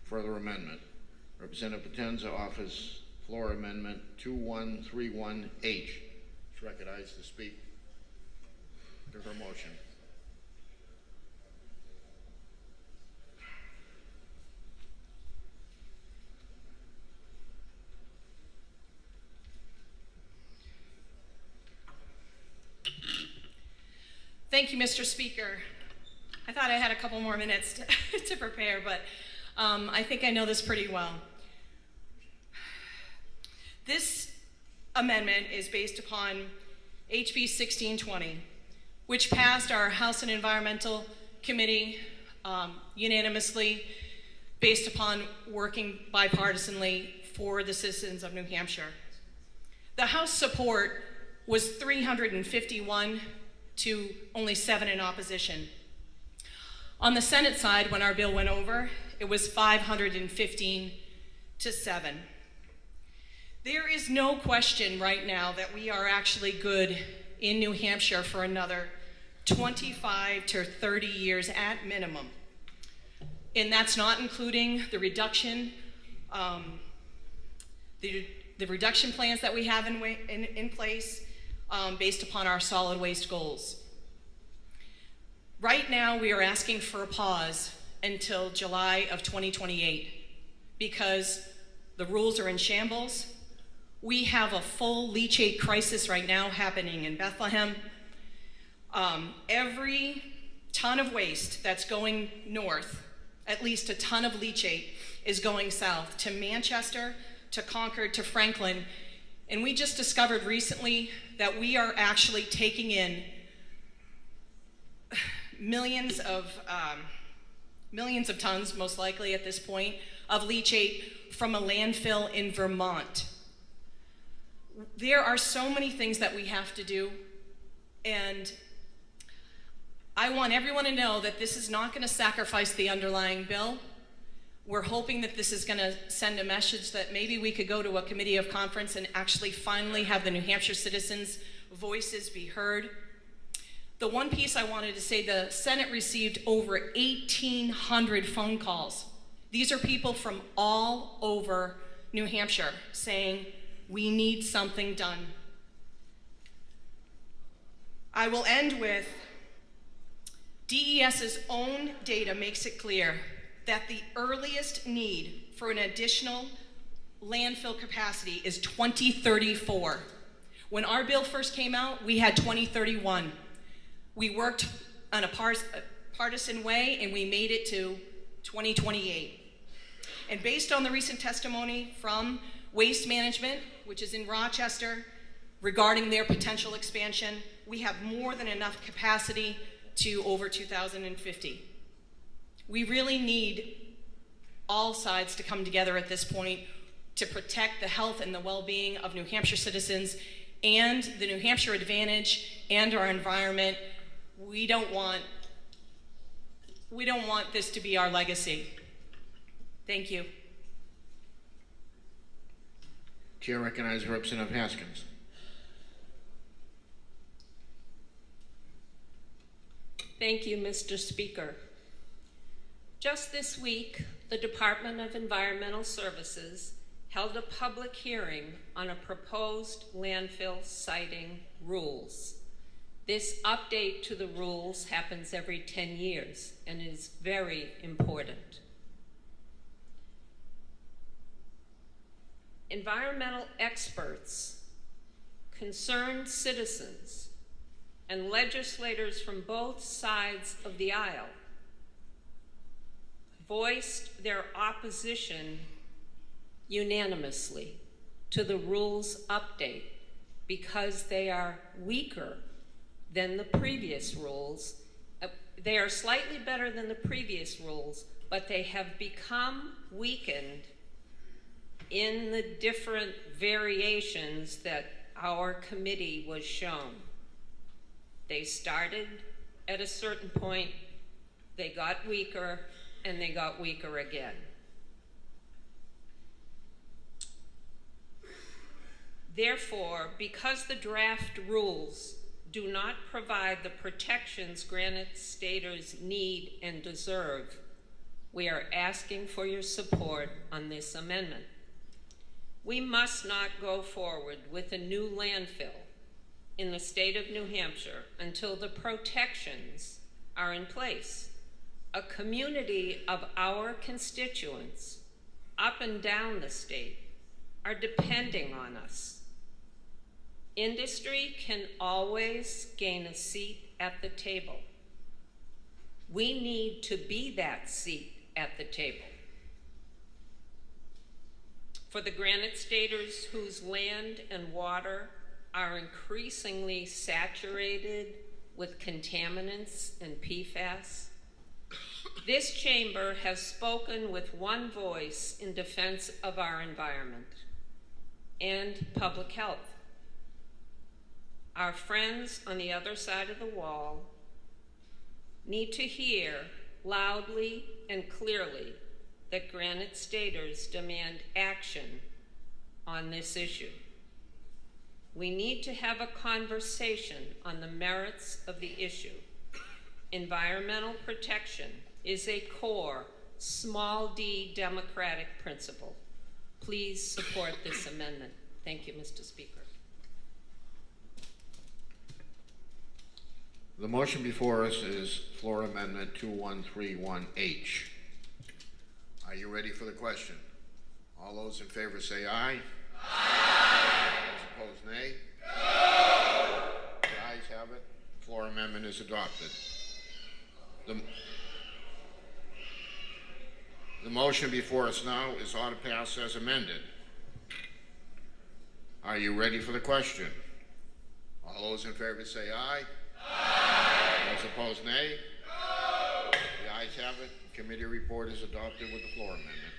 Further amendment. Representative Potenza offers floor amendment 2131H. Is recognized to speak to her motion. Thank you, Mr. Speaker. I thought I had a couple more minutes to prepare, but I think I know this pretty well. This amendment is based upon HB1620, which passed our House and Environmental Committee unanimously based upon working bipartisanly for the citizens of New Hampshire. The House support was 351 to only 7 in opposition. On the Senate side, when our bill went over, it was 515 to 7. There is no question right now that we are actually good in New Hampshire for another 25 to 30 years at minimum. And that's not including the reduction, the reduction plans that we have in place based upon our solid waste goals. Right now, we are asking for a pause until July of 2028 because the rules are in shambles. We have a full leachate crisis right now happening in Bethlehem. Every ton of waste that's going north, at least a ton of leachate, is going south to Manchester, to Concord, to Franklin. And we just discovered recently that we are actually taking in millions of tons, most likely at this point, of leachate from a landfill in Vermont. There are so many things that we have to do, and I want everyone to know that this is not going to sacrifice the underlying bill. We're hoping that this is going to send a message that maybe we could go to a committee of conference and actually finally have the New Hampshire citizens' voices be heard. The one piece I wanted to say, the Senate received over 1,800 phone calls. These are people from all over New Hampshire saying, we need something done. I will end with, DES's own data makes it clear that the earliest need for an additional landfill capacity is 2034. When our bill first came out, we had 2031. We worked on a partisan way, and we made it to 2028. And based on the recent testimony from Waste Management, which is in Rochester, regarding their potential expansion, we have more than enough capacity to over 2050. We really need all sides to come together at this point to protect the health and the well-being of New Hampshire citizens and the New Hampshire advantage and our environment. We don't want this to be our legacy. Thank you. Chair recognizes Representative Haskins. Thank you, Mr. Speaker. Just this week, the Department of Environmental Services held a public hearing on a proposed landfill siting rules. This update to the rules happens every 10 years and is very important. Environmental experts, concerned citizens, and legislators from both sides of the aisle voiced their opposition unanimously to the rules update because they are weaker than the previous rules. They are slightly better than the previous rules, but they have become weakened in the different variations that our committee was shown. They started at a certain point, they got weaker, and they got weaker again. Therefore, because the draft rules do not provide the protections granite staters need and deserve, We are asking for your support on this amendment. We must not go forward with a new landfill in the state of New Hampshire until the protections are in place. A community of our constituents up and down the state are depending on us. Industry can always gain a seat at the table. We need to be that seat at the table. For the Granite Staters whose land and water are increasingly saturated with contaminants and PFAS, this chamber has spoken with one voice in defense of our environment and public health. Our friends on the other side of the wall need to hear loudly and clearly that Granite Staters demand action on this issue. We need to have a conversation on the merits of the issue. Environmental protection is a core, small d democratic principle. Please support this amendment. Thank you, Mr. Speaker. The motion before us is floor amendment 2131H. Are you ready for the question? All those in favor say aye. Aye. Those opposed, nay. No. The ayes have it. Floor amendment is adopted. The motion before us now is ought to pass as amended. Are you ready for the question? All those in favor say aye. Aye. Those opposed, nay. No. The ayes have it. Committee report is adopted with the floor amendment.